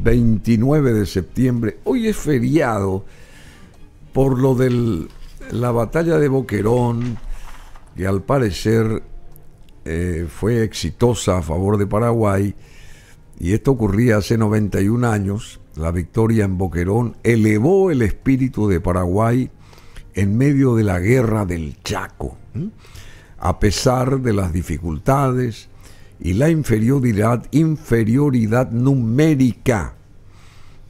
29 de septiembre. Hoy es feriado por lo de la batalla de Boquerón, que al parecer fue exitosa a favor de Paraguay, y esto ocurría hace 91 años. La victoria en Boquerón elevó el espíritu de Paraguay en medio de la guerra del Chaco, a pesar de las dificultades y la inferioridad numérica.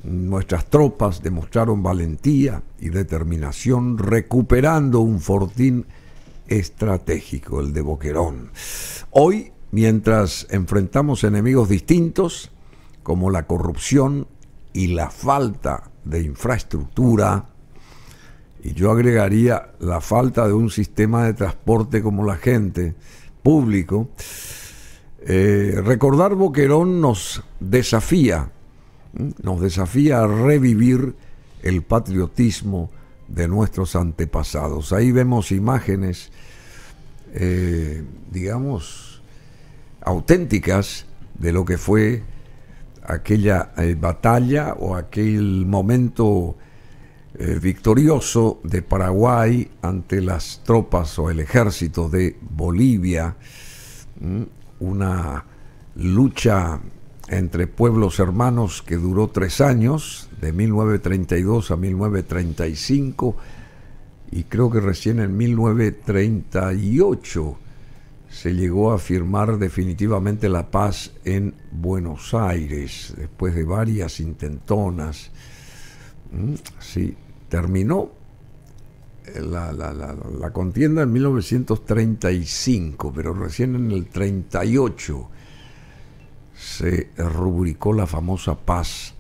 Nuestras tropas demostraron valentía y determinación, recuperando un fortín estratégico, el de Boquerón. Hoy, mientras enfrentamos enemigos distintos, como la corrupción y la falta de infraestructura, y yo agregaría la falta de un sistema de transporte como la gente, público, recordar Boquerón nos desafía a revivir el patriotismo de nuestros antepasados. Ahí vemos imágenes, digamos, auténticas de lo que fue aquella batalla o aquel momento victorioso de Paraguay ante las tropas o el ejército de Bolivia. Una lucha entre pueblos hermanos que duró 3 años, de 1932 a 1935, y creo que recién en 1938 se llegó a firmar definitivamente la paz en Buenos Aires, después de varias intentonas. Sí, terminó la contienda en 1935, pero recién en el 38 se rubricó la famosa paz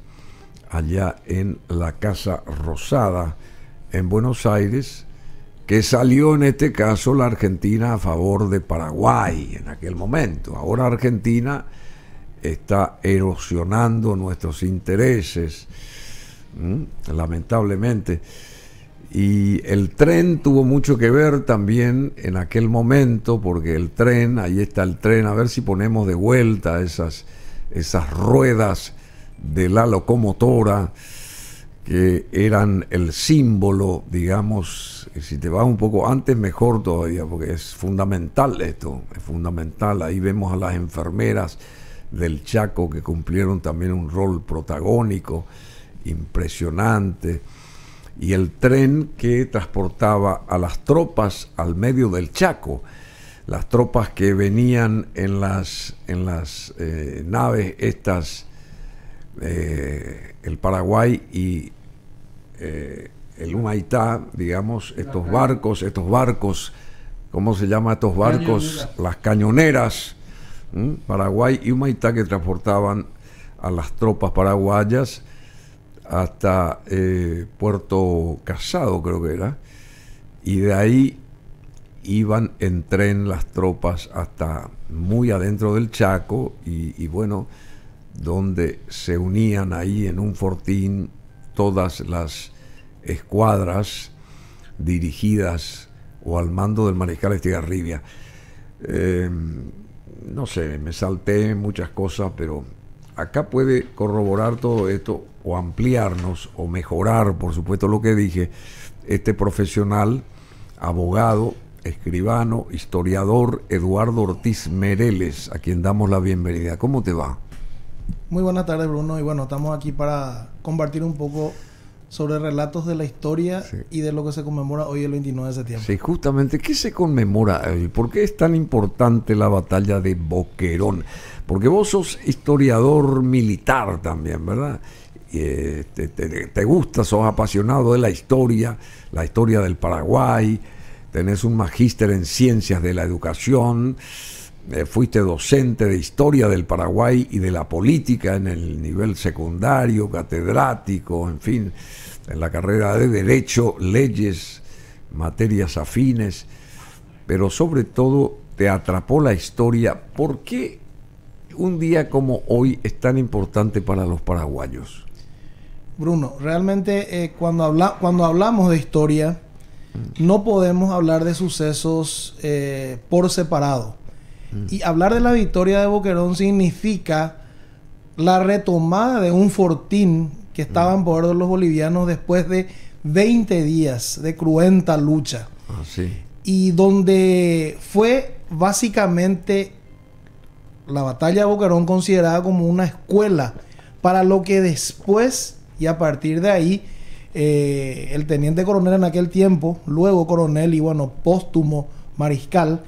allá en la Casa Rosada en Buenos Aires, que salió en este caso la Argentina a favor de Paraguay en aquel momento. Ahora Argentina está erosionando nuestros intereses, lamentablemente, y el tren tuvo mucho que ver también en aquel momento, porque el tren, ahí está el tren, a ver si ponemos de vuelta esas ruedas de la locomotora que eran el símbolo, digamos. Si te vas un poco antes mejor todavía, porque es fundamental esto, es fundamental. Ahí vemos a las enfermeras del Chaco que cumplieron también un rol protagónico impresionante, y el tren que transportaba a las tropas al medio del Chaco, las tropas que venían en las naves estas, el Paraguay y el Humaitá, digamos, estos barcos, ¿cómo se llama estos barcos? Las cañoneras, Paraguay y Humaitá, que transportaban a las tropas paraguayas hasta Puerto Casado, creo que era, y de ahí iban en tren las tropas hasta muy adentro del Chaco, y bueno, donde se unían ahí en un fortín todas las escuadras dirigidas o al mando del mariscal Estigarribia. No sé, me salté muchas cosas, pero acá puede corroborar todo esto o ampliarnos o mejorar, por supuesto, lo que dije, este profesional, abogado, escribano, historiador, Eduardo Ortiz Mereles, a quien damos la bienvenida. ¿Cómo te va? Muy buenas tardes, Bruno, y bueno, estamos aquí para compartir un poco sobre relatos de la historia, sí, y de lo que se conmemora hoy el 29 de septiembre. Sí, justamente, ¿qué se conmemora hoy? ¿Por qué es tan importante la batalla de Boquerón? Porque vos sos historiador militar también, ¿verdad? Te gusta, sos apasionado de la historia del Paraguay, tenés un magíster en ciencias de la educación, fuiste docente de historia del Paraguay y de la política en el nivel secundario, catedrático, en fin, en la carrera de Derecho, leyes, materias afines, pero sobre todo te atrapó la historia. ¿Por qué un día como hoy es tan importante para los paraguayos? Bruno, realmente cuando hablamos de historia, no podemos hablar de sucesos por separado. Y hablar de la victoria de Boquerón significa la retomada de un fortín que estaba en poder de los bolivianos después de 20 días de cruenta lucha. Sí. Y donde fue básicamente la batalla de Boquerón considerada como una escuela para lo que después, y a partir de ahí, el teniente coronel en aquel tiempo, luego coronel y bueno, póstumo mariscal,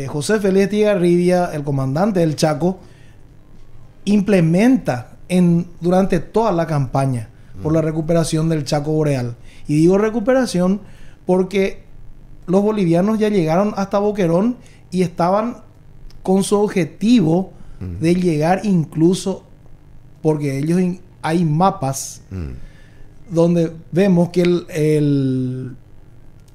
José Félix Estigarribia, el comandante del Chaco, implementa durante toda la campaña por la recuperación del Chaco Boreal. Y digo recuperación porque los bolivianos ya llegaron hasta Boquerón y estaban con su objetivo de llegar incluso, porque ellos hay mapas donde vemos que el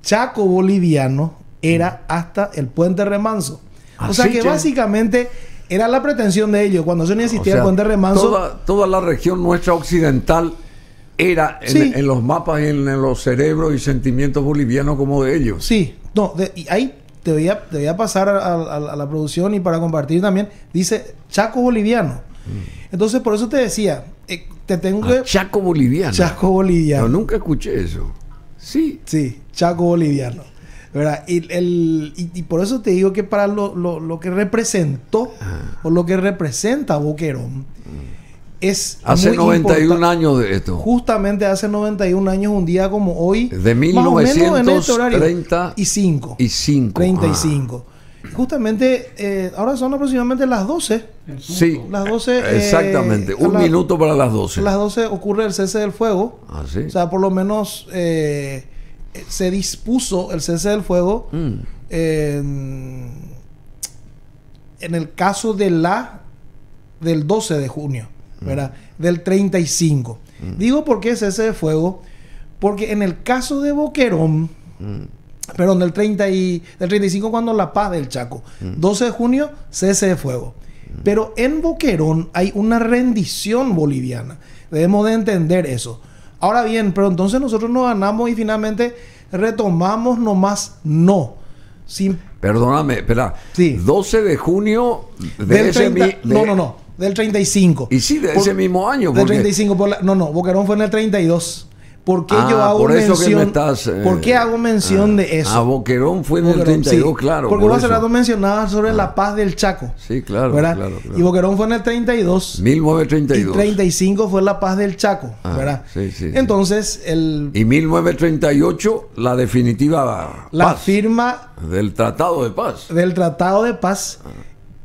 Chaco boliviano era hasta el puente Remanso. O sea que básicamente era la pretensión de ellos. Cuando eso no existía el puente Remanso, toda la región nuestra occidental era en los mapas y en los cerebros y sentimientos bolivianos como de ellos. Sí, no, y ahí te voy a pasar a la producción y para compartir también. Dice Chaco boliviano. Entonces, por eso te decía, te tengo que... Chaco boliviano. Chaco boliviano. No, nunca escuché eso. Sí. Sí, Chaco boliviano. ¿Verdad? Y por eso te digo que para lo que representó o lo que representa Boquerón es hace muy 91 años de esto. Justamente hace 91 años, un día como hoy, de 1935. Y 35. Justamente, ahora son aproximadamente las 12. Sí. Las 12. Exactamente. Un minuto para las 12. A las 12 ocurre el cese del fuego. ¿Sí? O sea, por lo menos se dispuso el cese del fuego en el caso del 12 de junio, ¿verdad? Del 35. Digo por qué cese de fuego, porque en el caso de Boquerón, perdón, del 35 cuando la paz del Chaco, 12 de junio, cese de fuego. Pero en Boquerón hay una rendición boliviana. Debemos de entender eso. Ahora bien, pero entonces nosotros nos ganamos y finalmente retomamos nomás no. Perdóname, espera. Sí. 12 de junio del 30, no, del 35. Y sí, de ese mismo año. Del 35. Boquerón fue en el 32. ¿Por qué yo hago por eso mención? ¿Por qué hago mención de eso? Boquerón fue en el 32, sí, claro. Porque vos hace rato mencionabas sobre la paz del Chaco. Sí, claro, claro. Y Boquerón fue en el 32. 1932. Y 35 fue la paz del Chaco, ¿verdad? Sí, sí. Entonces, Y 1938, la definitiva la firma del Tratado de Paz. Del Tratado de Paz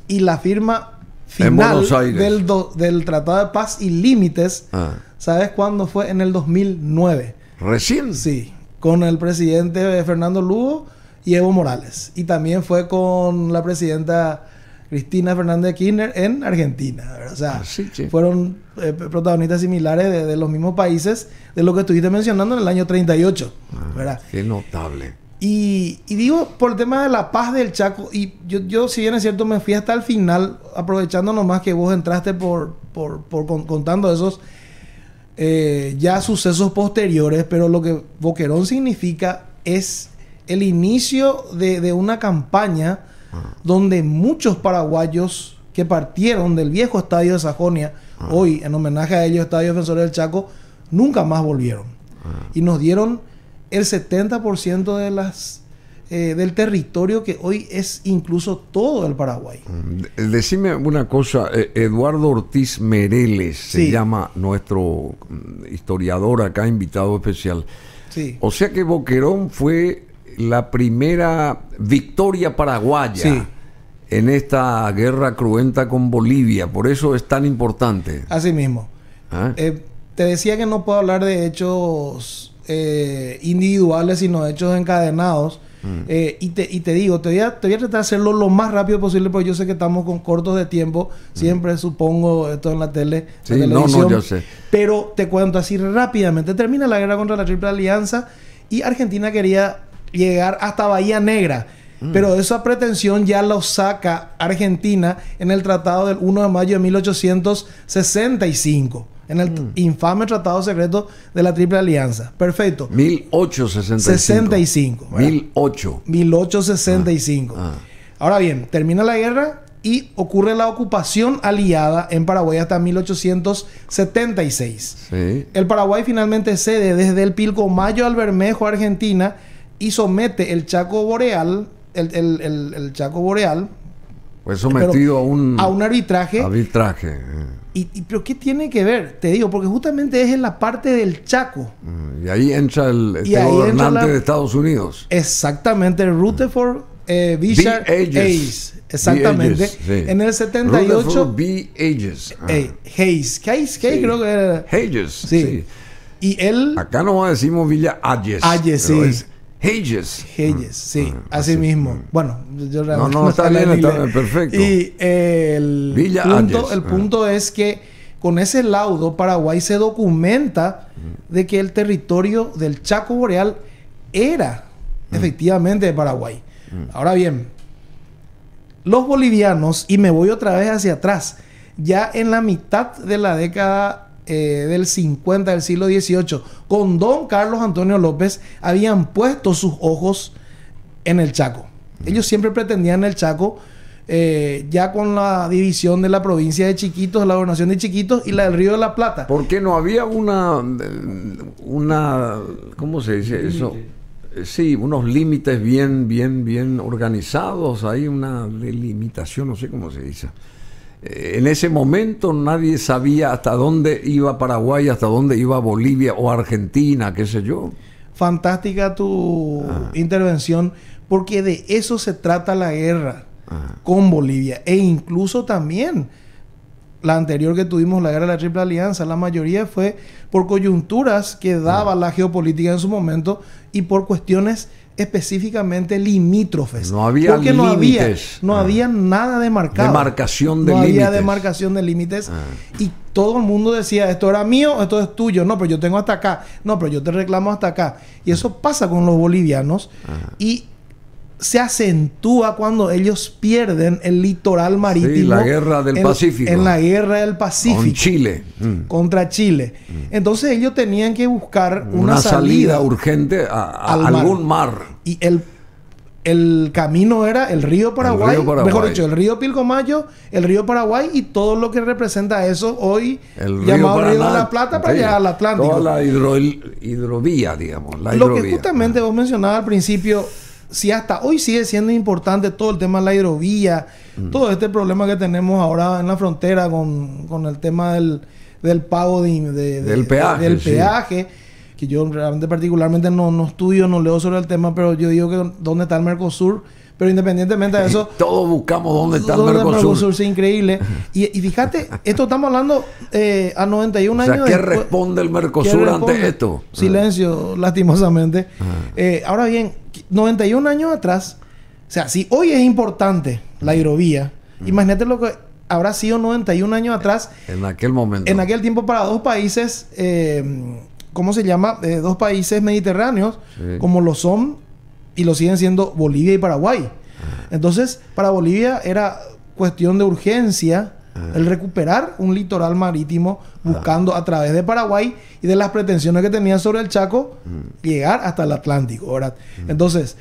y la firma final del Tratado de Paz y Límites. ¿Sabes cuándo fue? En el 2009. ¿Recién? Sí, con el presidente Fernando Lugo y Evo Morales. Y también fue con la presidenta Cristina Fernández de Kirchner en Argentina, ¿verdad? O sea, fueron protagonistas similares de los mismos países de lo que estuviste mencionando en el año 38, ¿verdad? Qué notable. Y digo, por el tema de la paz del Chaco, y yo si bien es cierto, me fui hasta el final, aprovechando nomás que vos entraste por contando esos ya sucesos posteriores, pero lo que Boquerón significa es el inicio de una campaña donde muchos paraguayos que partieron del viejo estadio de Sajonia, hoy en homenaje a ellos, Estadio Defensores del Chaco, nunca más volvieron. Y nos dieron el 70% de del territorio que hoy es incluso todo el Paraguay. Decime una cosa, Eduardo Ortiz Mereles se llama nuestro historiador acá, invitado especial. Sí. O sea que Boquerón fue la primera victoria paraguaya en esta guerra cruenta con Bolivia, por eso es tan importante. Así mismo. Te decía que no puedo hablar de hechos individuales, sino hechos encadenados. Y te digo, te voy a tratar de hacerlo lo más rápido posible, porque yo sé que estamos con cortos de tiempo. Siempre supongo esto en la televisión. No, yo sé. Pero te cuento así rápidamente. Termina la guerra contra la Triple Alianza y Argentina quería llegar hasta Bahía Negra. Pero esa pretensión ya lo saca Argentina en el tratado del 1 de mayo de 1865. En el infame tratado secreto de la Triple Alianza. Perfecto. 1865. 1865. 1865. Ahora bien, termina la guerra y ocurre la ocupación aliada en Paraguay hasta 1876. Sí. El Paraguay finalmente cede desde el Pilcomayo al Bermejo, Argentina, y somete el Chaco Boreal, el Chaco Boreal, Fue sometido a un arbitraje. ¿Pero qué tiene que ver? Te digo, porque justamente es en la parte del Chaco. Y ahí entra este gobernante de Estados Unidos. Exactamente, Rutherford Bishar Hayes. Exactamente. Hayes, sí. En el 78. Hayes. Hayes, creo que era. Hayes, sí. Y él. Acá no decimos Villa Hayes. Hayes, sí. Es Hayes. Hayes, sí, así mismo. Bueno, yo realmente no está bien, está bien, perfecto. Y el punto es que con ese laudo Paraguay se documenta de que el territorio del Chaco Boreal era efectivamente de Paraguay. Ahora bien, los bolivianos, y me voy otra vez hacia atrás, ya en la mitad de la década del 50 del siglo XVIII, con don Carlos Antonio López, habían puesto sus ojos en el Chaco. Ellos siempre pretendían el Chaco, ya con la división de la provincia de Chiquitos, la gobernación de Chiquitos y la del Río de la Plata. ¿Por qué no había una ¿cómo se dice eso? Sí, unos límites bien organizados, hay una delimitación, no sé cómo se dice. En ese momento nadie sabía hasta dónde iba Paraguay, hasta dónde iba Bolivia o Argentina, qué sé yo. Fantástica tu intervención, porque de eso se trata la guerra con Bolivia. E incluso también la anterior que tuvimos, la guerra de la Triple Alianza, la mayoría fue por coyunturas que daba la geopolítica en su momento y por cuestiones específicamente limítrofes. No había límites. No había nada demarcado. Demarcación de límites. No había demarcación de límites. Y todo el mundo decía, esto era mío, esto es tuyo. No, pero yo tengo hasta acá. No, pero yo te reclamo hasta acá. Y eso pasa con los bolivianos. Y se acentúa cuando ellos pierden el litoral marítimo. Sí, la guerra del Pacífico. En la guerra del Pacífico. Con Chile. Contra Chile. Entonces ellos tenían que buscar una salida urgente a algún mar. Y el camino era el río Paraguay, mejor dicho, el río Pilcomayo, el río Paraguay y todo lo que representa eso hoy, llamado Río de la Plata, para llegar al Atlántico. Toda la hidrovía, digamos. Lo que justamente vos mencionabas al principio, si hasta hoy sigue siendo importante todo el tema de la hidrovía, todo este problema que tenemos ahora en la frontera con el tema del pago del peaje, que yo realmente particularmente no estudio, no leo sobre el tema, pero yo digo que dónde está el Mercosur, pero independientemente de eso, todos buscamos dónde está el Mercosur. Es increíble. Y fíjate, esto estamos hablando a 91 años. ¿Qué responde el Mercosur ante esto? Silencio, lastimosamente. Ahora bien, 91 años atrás, o sea, si hoy es importante la hidrovía, imagínate lo que habrá sido 91 años atrás. En aquel momento. En aquel tiempo para dos países, ¿cómo se llama? Dos países mediterráneos, como lo son y lo siguen siendo Bolivia y Paraguay. Entonces, para Bolivia era cuestión de urgencia el recuperar un litoral marítimo buscando a través de Paraguay y de las pretensiones que tenía sobre el Chaco llegar hasta el Atlántico, ¿verdad? Entonces,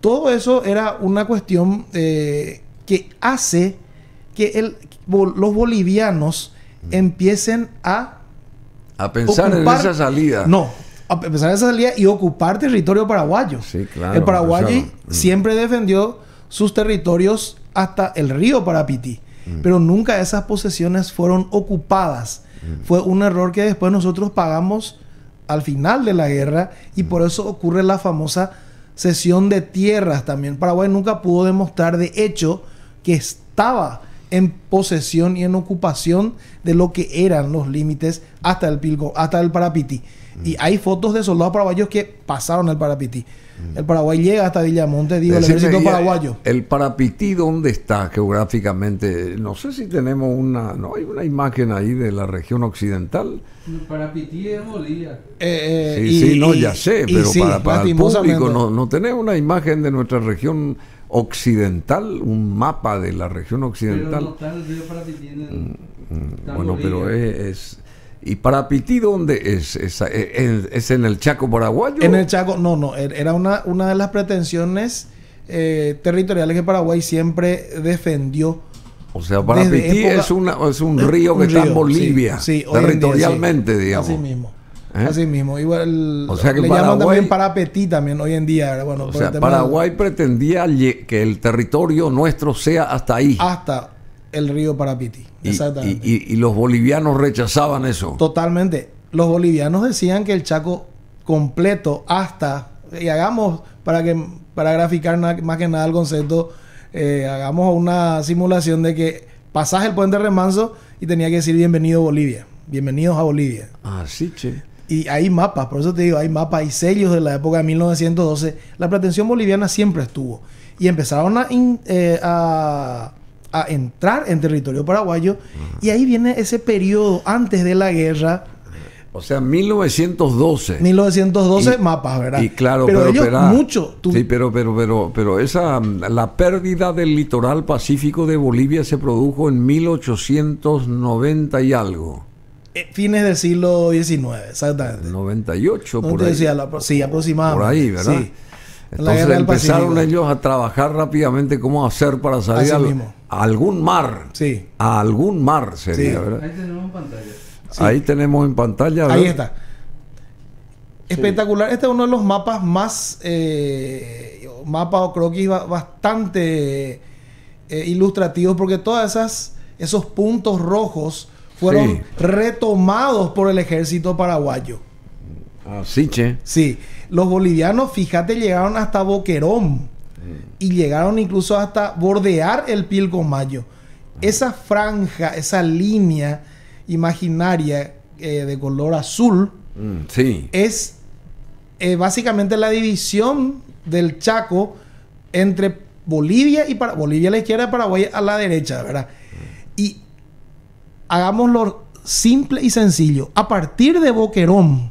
todo eso era una cuestión que hace que los bolivianos empiecen a pensar en esa salida. No, a pensar en esa salida y ocupar territorio paraguayo. Sí, claro. El paraguayo siempre defendió sus territorios hasta el río Parapití. Pero nunca esas posesiones fueron ocupadas. Fue un error que después nosotros pagamos al final de la guerra y por eso ocurre la famosa cesión de tierras también. Paraguay nunca pudo demostrar de hecho que estaba en posesión y en ocupación de lo que eran los límites hasta el Parapití. Y hay fotos de soldados paraguayos que pasaron el Parapití. El Paraguay llega hasta Villamonte, el ejército paraguayo. ¿El Parapití dónde está geográficamente? No sé si tenemos ¿no hay una imagen ahí de la región occidental? El Parapití es Bolivia. Ya sé, pero para el público no tenemos una imagen de nuestra región occidental, un mapa de la región occidental. Pero no está el río Parapití bueno, pero es ¿y Parapití dónde es? ¿Es en el Chaco paraguayo? En el Chaco, no. Era una de las pretensiones territoriales que Paraguay siempre defendió O sea, Parapití es un río que está en Bolivia, sí, hoy en día, territorialmente, digamos. Así mismo. ¿Eh? Así mismo. Igual, O sea que le Paraguay, llaman también Parapetí también hoy en día. Bueno, o por sea, el tema Paraguay pretendía que el territorio nuestro sea hasta ahí. hasta el río Parapití. Exactamente. Y los bolivianos rechazaban eso. Totalmente. Los bolivianos decían que el Chaco completo hasta... Y hagamos, para graficar más que nada el concepto, hagamos una simulación de que pasás el puente Remanso y tenía que decir bienvenido Bolivia. Bienvenidos a Bolivia. Ah, sí, che. Y hay mapas, por eso te digo, hay mapas y sellos de la época de 1912. La pretensión boliviana siempre estuvo. Y empezaron a entrar en territorio paraguayo. Y ahí viene ese periodo antes de la guerra. O sea, 1912. 1912 mapas, ¿verdad? Y claro, pero ellos espera, mucho... Sí, pero la pérdida del litoral pacífico de Bolivia se produjo en 1890 y algo. Fines del siglo XIX, exactamente. 98, No por te ahí. decía, sí, aproximadamente. Por ahí, ¿verdad? Sí. La Entonces guerra del empezaron Pacífico. ellos a trabajar rápidamente cómo hacer para salir Así mismo. a algún mar. Sí. A algún mar sería, Sí. ¿verdad? Ahí tenemos en pantalla. Sí. Ahí tenemos en pantalla. Ahí ¿verdad? está. Espectacular. Este es uno de los mapas más... mapa o croquis bastante ilustrativos, porque esos puntos rojos fueron Sí. retomados por el ejército paraguayo. Así, che. Sí. Los bolivianos, fíjate, llegaron hasta Boquerón. Y llegaron incluso hasta bordear el Pilcomayo. Esa franja, esa línea imaginaria de color azul Sí. es básicamente la división del Chaco entre Bolivia y Bolivia a la izquierda y Paraguay a la derecha, ¿verdad? Y hagámoslo simple y sencillo. A partir de Boquerón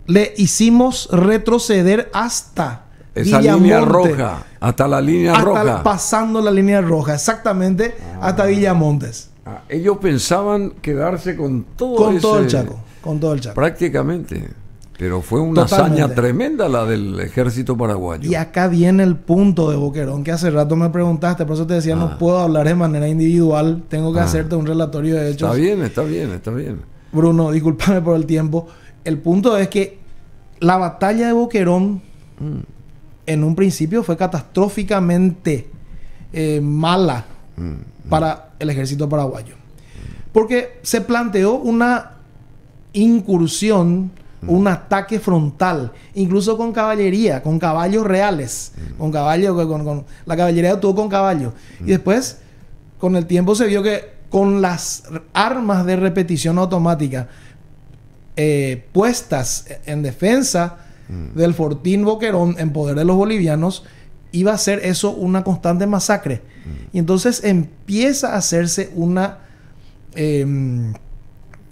le hicimos retroceder hasta Esa Villamonte, línea roja. Hasta la línea roja. pasando la línea roja, exactamente hasta Villamontes. Ellos pensaban quedarse con todo Con todo el ese- Chaco. Con todo el Chaco. Prácticamente. Pero fue una Totalmente. hazaña tremenda la del ejército paraguayo. Y acá viene el punto de Boquerón que hace rato me preguntaste, por eso te decía, no puedo hablar de manera individual, tengo que hacerte un relatorio de hechos. Está bien, está bien, está bien. Bruno, discúlpame por el tiempo. El punto es que la batalla de Boquerón en un principio fue catastróficamente mala para el ejército paraguayo. Porque se planteó una incursión, un ataque frontal, incluso con caballería, con caballos reales, con la caballería actuó con caballos. Y después, con el tiempo se vio que con las armas de repetición automática puestas en defensa del fortín Boquerón en poder de los bolivianos, iba a ser eso una constante masacre. Y entonces empieza a hacerse una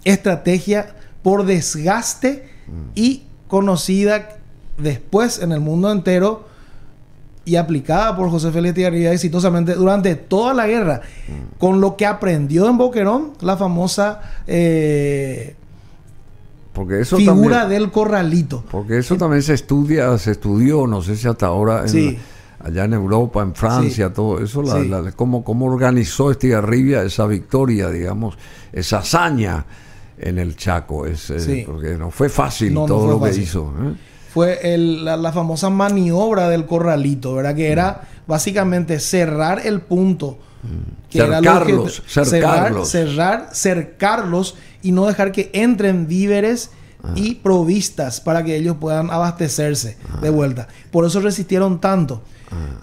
estrategia por desgaste y conocida después en el mundo entero y aplicada por José Félix Tijerina exitosamente durante toda la guerra, con lo que aprendió en Boquerón, la famosa Porque eso figura también, del corralito. porque eso también se estudió, no sé si hasta ahora Sí. allá en Europa, en Francia, Sí. todo eso, Sí. cómo organizó Estigarribia esa victoria, digamos, esa hazaña en el Chaco, Sí. porque no fue fácil No, no todo fue lo fácil. que hizo. Fue la famosa maniobra del corralito, ¿verdad? Que era básicamente cerrar el punto. Que era lo que- cercarlos y no dejar que entren víveres y provistas para que ellos puedan abastecerse de vuelta. Por eso resistieron tanto.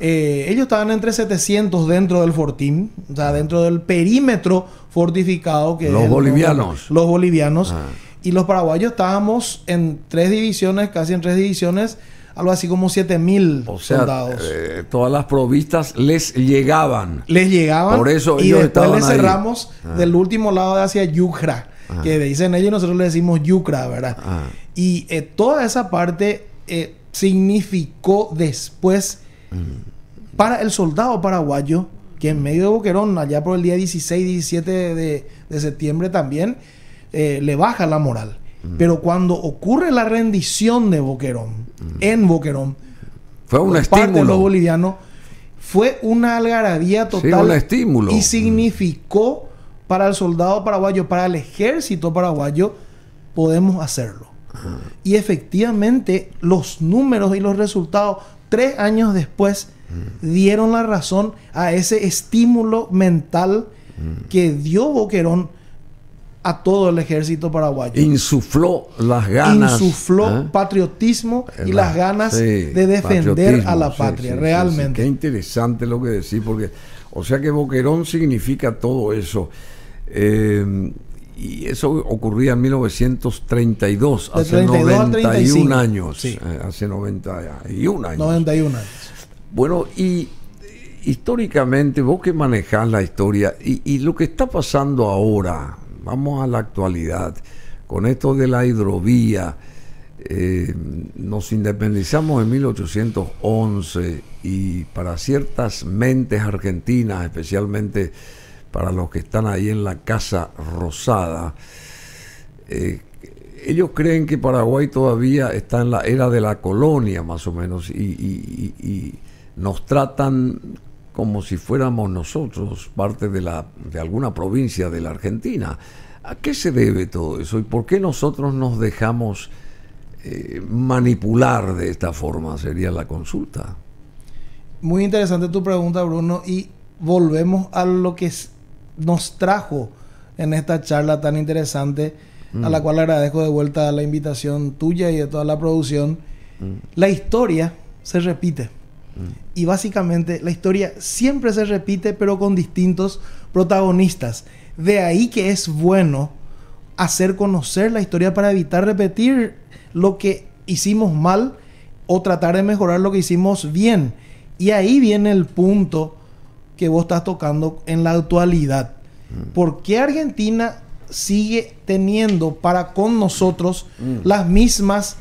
Ellos estaban entre 700 dentro del fortín, o sea, dentro del perímetro fortificado que Los es bolivianos. los bolivianos. Y los paraguayos estábamos en 3 divisiones, casi en 3 divisiones, algo así como 7,000 O sea, soldados. todas las provistas les llegaban. Les llegaban. Por eso y ellos después estaban les ahí. cerramos del último lado de hacia Yucra, que dicen ellos y nosotros le decimos Yucra, ¿verdad? Y toda esa parte significó después para el soldado paraguayo, que en medio de Boquerón, allá por el día 16, 17 de septiembre también, le baja la moral. Pero cuando ocurre la rendición de Boquerón, en Boquerón, Fue un por parte de los estímulo. bolivianos, fue una algarabía Sí, total un estímulo. y significó para el soldado paraguayo, para el ejército paraguayo, podemos hacerlo. Y efectivamente los números y los resultados 3 años después dieron la razón a ese estímulo mental que dio Boquerón a todo el ejército paraguayo. Insufló las ganas. Insufló patriotismo y las ganas de defender a la patria, realmente. Qué interesante lo que decís, porque, o sea que Boquerón significa todo eso. Y eso ocurría en 1932, De hace 32 al 35. 91 años. Sí. Hace 91 años. 91 años. Bueno, y históricamente, vos que manejás la historia, y lo que está pasando ahora, vamos a la actualidad, con esto de la hidrovía, nos independizamos en 1811 y para ciertas mentes argentinas, especialmente para los que están ahí en la Casa Rosada, ellos creen que Paraguay todavía está en la era de la colonia, más o menos, y nos tratan como si fuéramos nosotros parte de alguna provincia de la Argentina. ¿A qué se debe todo eso? ¿Y por qué nosotros nos dejamos manipular de esta forma? Sería la consulta. Muy interesante tu pregunta, Bruno, y volvemos a lo que nos trajo en esta charla tan interesante, a la cual agradezco de vuelta la invitación tuya y de toda la producción. La historia se repite. Y básicamente la historia siempre se repite, pero con distintos protagonistas. De ahí que es bueno hacer conocer la historia para evitar repetir lo que hicimos mal o tratar de mejorar lo que hicimos bien. Y ahí viene el punto que vos estás tocando en la actualidad. ¿Por qué Argentina sigue teniendo para con nosotros las mismas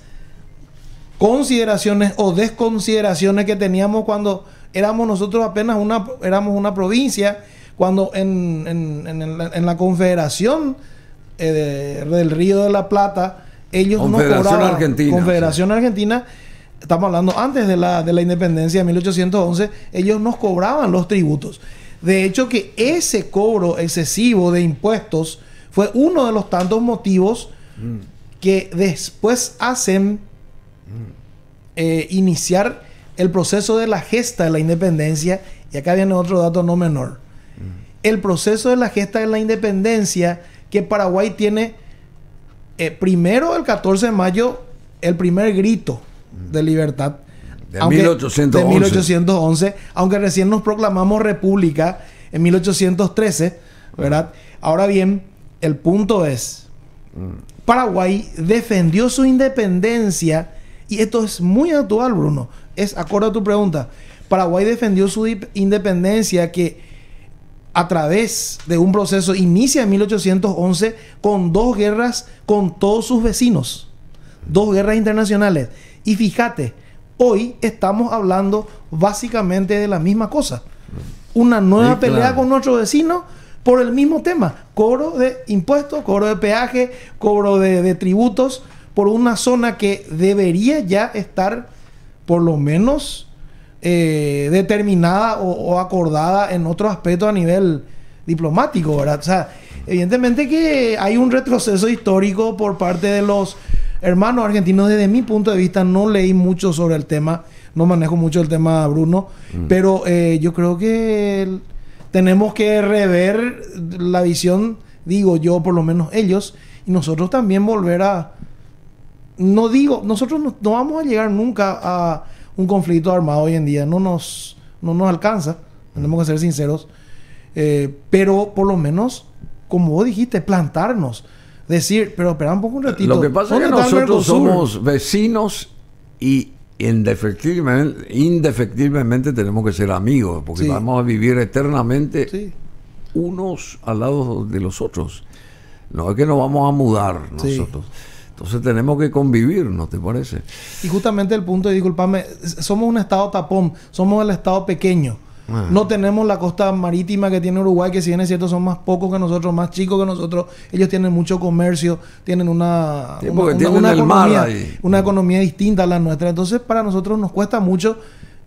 consideraciones o desconsideraciones que teníamos cuando éramos nosotros apenas éramos una provincia, cuando en la Confederación del Río de la Plata ellos nos cobraban, Confederación Argentina, estamos hablando antes de la independencia de 1811, ellos nos cobraban los tributos. De hecho, que ese cobro excesivo de impuestos fue uno de los tantos motivos que después hacen iniciar el proceso de la gesta de la independencia. Y acá viene otro dato no menor. El proceso de la gesta de la independencia, que Paraguay tiene primero el 14 de mayo, el primer grito de libertad. De 1811, aunque recién nos proclamamos república en 1813, ¿verdad? Ahora bien, el punto es, Paraguay defendió su independencia, y esto es muy actual, Bruno, es acorde a tu pregunta. Paraguay defendió su independencia, que a través de un proceso inicia en 1811 con 2 guerras con todos sus vecinos, 2 guerras internacionales. Y fíjate, hoy estamos hablando básicamente de la misma cosa. Una nueva pelea con nuestro vecino por el mismo tema. Cobro de impuestos, cobro de peaje, cobro de tributos por una zona que debería ya estar por lo menos determinada o acordada en otros aspectos a nivel diplomático, ¿verdad? O sea, evidentemente que hay un retroceso histórico por parte de los hermanos argentinos. Desde mi punto de vista, no leí mucho sobre el tema, no manejo mucho el tema, Bruno, pero yo creo que tenemos que rever la visión, digo yo, por lo menos ellos, y nosotros también volver a... No digo, nosotros no vamos a llegar nunca a un conflicto armado hoy en día, no nos alcanza, tenemos que ser sinceros, pero por lo menos, como vos dijiste, plantarnos. Decir, pero espera un poco un ratito. Lo que pasa es que nosotros somos vecinos y indefectiblemente tenemos que ser amigos, porque vamos a vivir eternamente unos al lado de los otros. No es que nos vamos a mudar nosotros. Entonces tenemos que convivir, ¿no te parece? Y justamente el punto, y discúlpame, somos un estado tapón, somos el estado pequeño. No tenemos la costa marítima que tiene Uruguay, que si bien es cierto son más pocos que nosotros, más chicos que nosotros. Ellos tienen mucho comercio, tienen una economía distinta a la nuestra. Entonces para nosotros nos cuesta mucho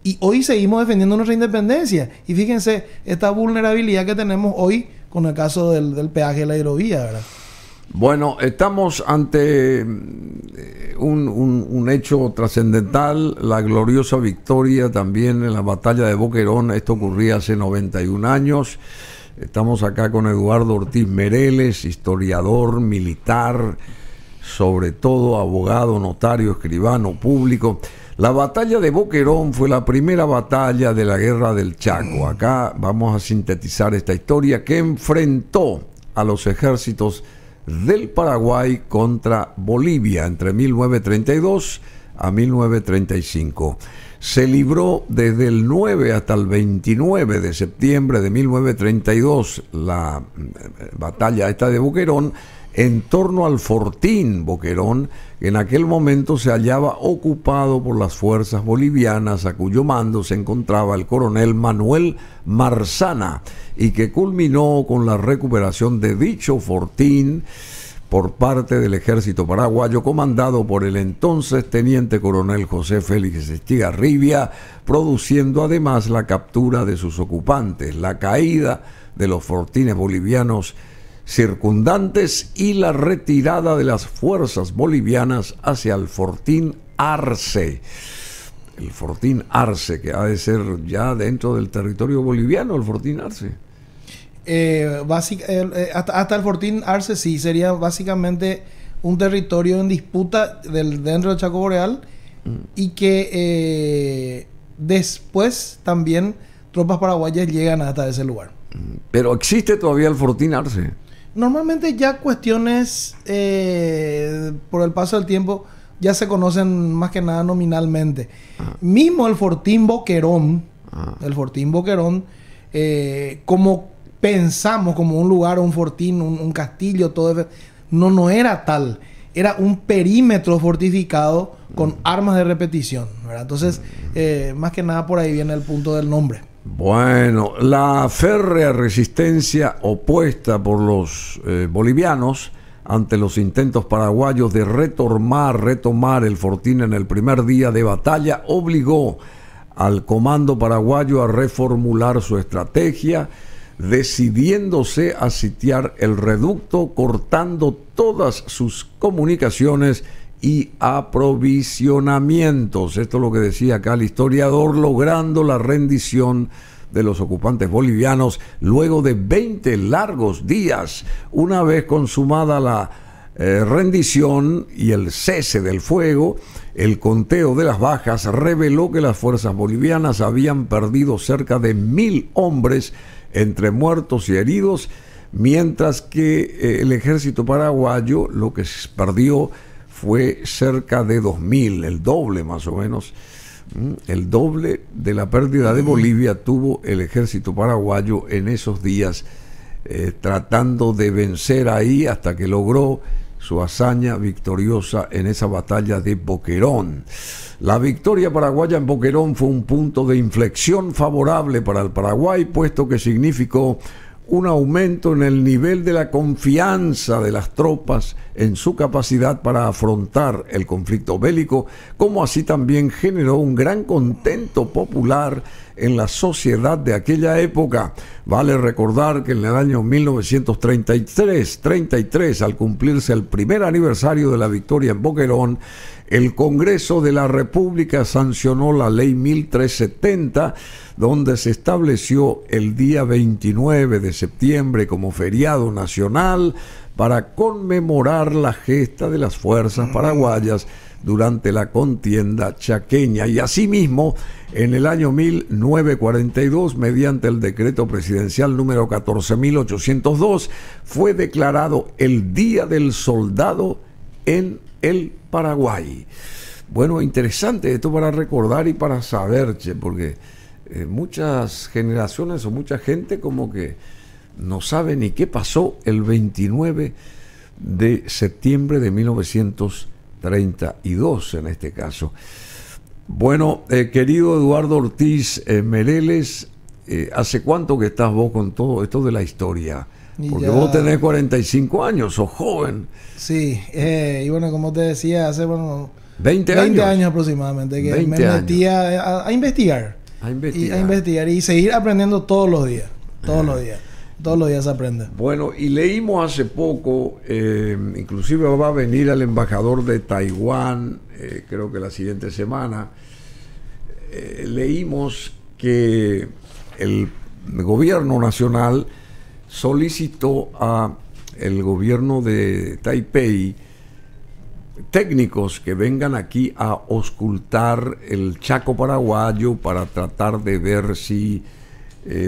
Y hoy seguimos defendiendo nuestra independencia. Y fíjense esta vulnerabilidad que tenemos hoy con el caso del peaje de la hidrovía, ¿verdad? Bueno, estamos ante un hecho trascendental, la gloriosa victoria también en la batalla de Boquerón. Esto ocurría hace 91 años. Estamos acá con Eduardo Ortiz Mereles, historiador, militar, sobre todo abogado, notario, escribano público. La batalla de Boquerón fue la primera batalla de la Guerra del Chaco. Acá vamos a sintetizar esta historia que enfrentó a los ejércitos del Paraguay contra Bolivia entre 1932 a 1935. Se libró desde el 9 hasta el 29 de septiembre de 1932 la batalla esta de Boquerón en torno al Fortín Boquerón, que en aquel momento se hallaba ocupado por las fuerzas bolivianas a cuyo mando se encontraba el coronel Manuel Marzana, y que culminó con la recuperación de dicho fortín por parte del ejército paraguayo comandado por el entonces teniente coronel José Félix Estigarribia, produciendo además la captura de sus ocupantes, la caída de los fortines bolivianos circundantes y la retirada de las fuerzas bolivianas hacia el Fortín Arce. El Fortín Arce, que ha de ser ya dentro del territorio boliviano, el Fortín Arce. Hasta el Fortín Arce sí, sería básicamente un territorio en disputa dentro del Chaco Boreal, y que después también tropas paraguayas llegan hasta ese lugar. Pero existe todavía el Fortín Arce. Normalmente ya cuestiones por el paso del tiempo ya se conocen más que nada nominalmente. Mismo el Fortín Boquerón, como pensamos como un lugar, un fortín, un castillo, todo eso, no era tal. Era un perímetro fortificado con armas de repetición, ¿verdad? Entonces, más que nada por ahí viene el punto del nombre. Bueno, la férrea resistencia opuesta por los bolivianos ante los intentos paraguayos de retomar el fortín en el primer día de batalla obligó al comando paraguayo a reformular su estrategia, decidiéndose a sitiar el reducto, cortando todas sus comunicaciones y aprovisionamientos. Esto es lo que decía acá el historiador, logrando la rendición de los ocupantes bolivianos luego de 20 largos días. Una vez consumada la rendición y el cese del fuego, el conteo de las bajas reveló que las fuerzas bolivianas habían perdido cerca de 1.000 hombres entre muertos y heridos, mientras que el ejército paraguayo lo que perdió fue cerca de 2.000, el doble más o menos. El doble de la pérdida de Bolivia tuvo el ejército paraguayo en esos días, tratando de vencer ahí hasta que logró su hazaña victoriosa en esa batalla de Boquerón. La victoria paraguaya en Boquerón fue un punto de inflexión favorable para el Paraguay, puesto que significó un aumento en el nivel de la confianza de las tropas en su capacidad para afrontar el conflicto bélico, como así también generó un gran contento popular en la sociedad de aquella época. Vale recordar que en el año 1933, al cumplirse el primer aniversario de la victoria en Boquerón, el Congreso de la República sancionó la Ley 1370, donde se estableció el día 29 de septiembre como feriado nacional para conmemorar la gesta de las fuerzas paraguayas durante la contienda chaqueña. Y asimismo, en el año 1942, mediante el decreto presidencial número 14.802, fue declarado el Día del Soldado en el Paraguay. Bueno, interesante esto para recordar y para saber, porque muchas generaciones o mucha gente como que no sabe ni qué pasó el 29 de septiembre de 1932 en este caso. Bueno, querido Eduardo Ortiz Mereles, ¿hace cuánto que estás vos con todo esto de la historia? Porque vos tenés 45 años, sos joven. Sí, y bueno, como te decía, hace 20 20 años. años aproximadamente, que 20 me metí a investigar. A Y, investigar. a investigar y seguir aprendiendo todos los días. Todos los días. Todos los días se aprende. Bueno, y leímos hace poco, inclusive va a venir el embajador de Taiwán, creo que la siguiente semana, leímos que el gobierno nacional solicitó a el gobierno de Taipei técnicos que vengan aquí a auscultar el Chaco paraguayo para tratar de ver si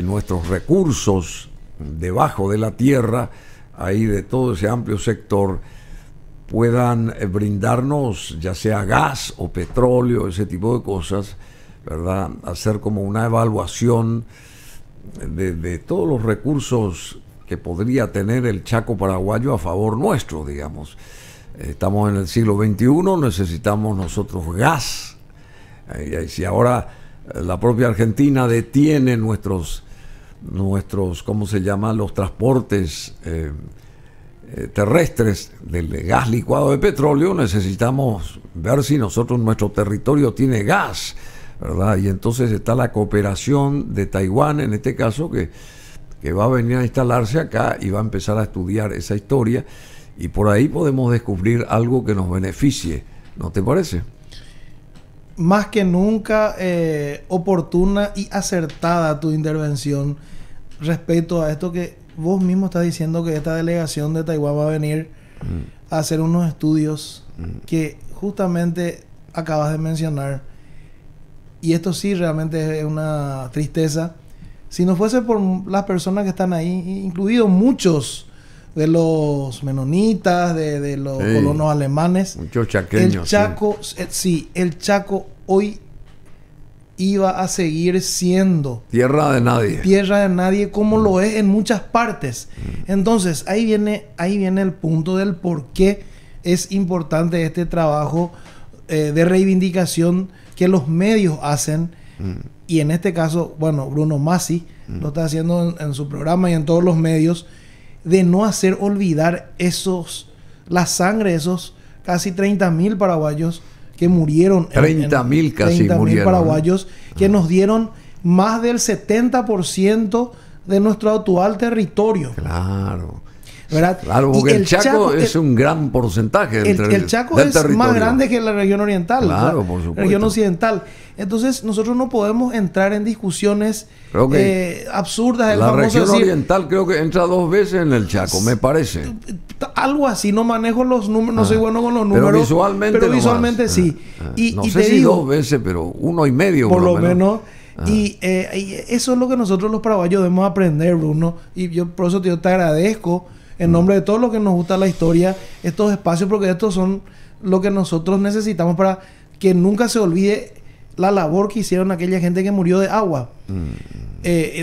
nuestros recursos debajo de la tierra, ahí de todo ese amplio sector, puedan brindarnos ya sea gas o petróleo, ese tipo de cosas, ¿verdad? Hacer como una evaluación de todos los recursos que podría tener el Chaco paraguayo a favor nuestro, digamos. Estamos en el siglo XXI, necesitamos nosotros gas. Y si ahora la propia Argentina detiene nuestros ¿cómo se llama? Los transportes terrestres del gas licuado de petróleo, necesitamos ver si nuestro territorio tiene gas, ¿verdad? Y entonces está la cooperación de Taiwán, en este caso, que va a venir a instalarse acá y va a empezar a estudiar esa historia, y por ahí podemos descubrir algo que nos beneficie, ¿no te parece? Más que nunca oportuna y acertada tu intervención respecto a esto que vos mismo estás diciendo, que esta delegación de Taiwán va a venir a hacer unos estudios que justamente acabas de mencionar. Y esto sí realmente es una tristeza. Si no fuese por las personas que están ahí, incluidos muchos de los menonitas, de los colonos alemanes. Muchos chaqueños. El Chaco, el Chaco hoy iba a seguir siendo tierra de nadie. Tierra de nadie, como lo es en muchas partes. Entonces, ahí viene el punto del por qué es importante este trabajo de reivindicación que los medios hacen. Y en este caso, bueno, Bruno Masi lo está haciendo en su programa y en todos los medios, de no hacer olvidar la sangre de esos casi 30.000 paraguayos que murieron. 30.000 casi 30.000 murieron. paraguayos que nos dieron más del 70% de nuestro actual territorio. Claro. ¿Verdad? Claro, porque el Chaco es un gran porcentaje el Chaco del es territorio. más grande que la región oriental, claro, ¿verdad? por supuesto. Región occidental. Entonces, nosotros no podemos entrar en discusiones absurdas. La región oriental creo que entra 2 veces en el Chaco, me parece. Algo así, no manejo los números, no soy bueno con los números. Pero visualmente sí. No y sé te si digo, 2 veces, pero 1,5 por lo menos. Y eso es lo que nosotros los paraguayos debemos aprender, Bruno. Y yo por eso te agradezco en nombre de todos los que nos gusta la historia, estos espacios, porque estos son lo que nosotros necesitamos para que nunca se olvide la labor que hicieron aquella gente que murió de agua.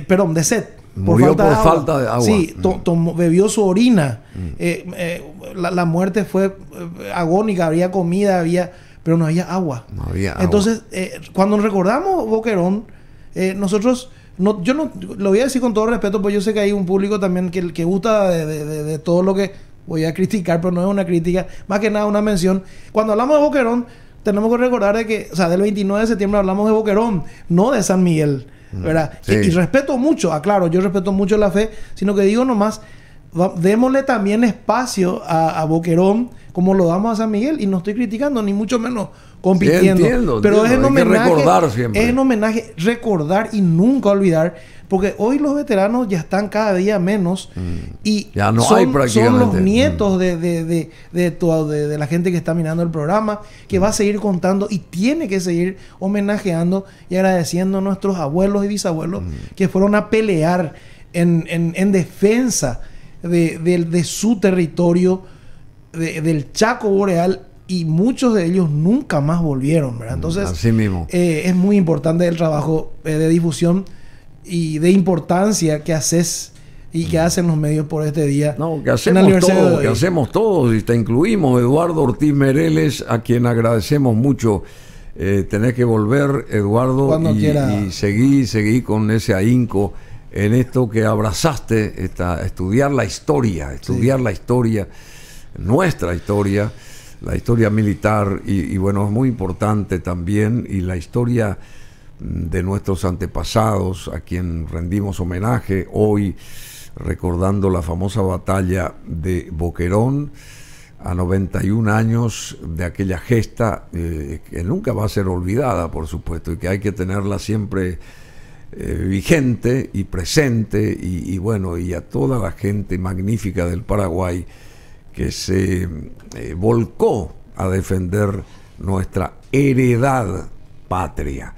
Perdón, de sed. Murió por falta de agua. Sí, bebió su orina. La muerte fue agónica, había comida, pero no había agua. No había agua. Entonces, cuando recordamos Boquerón, nosotros... yo no lo voy a decir con todo respeto, porque yo sé que hay un público también que gusta de todo lo que voy a criticar, pero no es una crítica, más que nada una mención. Cuando hablamos de Boquerón, tenemos que recordar de que, o sea, del 29 de septiembre hablamos de Boquerón, no de San Miguel, ¿verdad? Sí. Y respeto mucho, aclaro, yo respeto mucho la fe, sino que digo nomás, démosle también espacio a Boquerón como lo damos a San Miguel, y no estoy criticando, ni mucho menos compitiendo. Sí, entiendo, pero es en homenaje, recordar siempre. es en homenaje, recordar y nunca olvidar, porque hoy los veteranos ya están cada día menos y ya no hay prácticamente. Son los nietos de la gente que está mirando el programa, que va a seguir contando y tiene que seguir homenajeando y agradeciendo a nuestros abuelos y bisabuelos que fueron a pelear en defensa de su territorio, del Chaco Boreal, y muchos de ellos nunca más volvieron, ¿verdad? Entonces, así mismo. Es muy importante el trabajo de difusión y de importancia que haces y que hacen los medios por este día. No, que hacemos todos, y te incluimos, Eduardo Ortiz Mereles, a quien agradecemos mucho. Tenés que volver, Eduardo, cuando quiera. Y seguí con ese ahínco en esto que abrazaste, estudiar la historia, nuestra historia, la historia militar y bueno, es muy importante también, y la historia de nuestros antepasados, a quien rendimos homenaje hoy, recordando la famosa batalla de Boquerón, a 91 años de aquella gesta, que nunca va a ser olvidada, por supuesto, y que hay que tenerla siempre vigente y presente, y bueno, y a toda la gente magnífica del Paraguay que se volcó a defender nuestra heredad patria.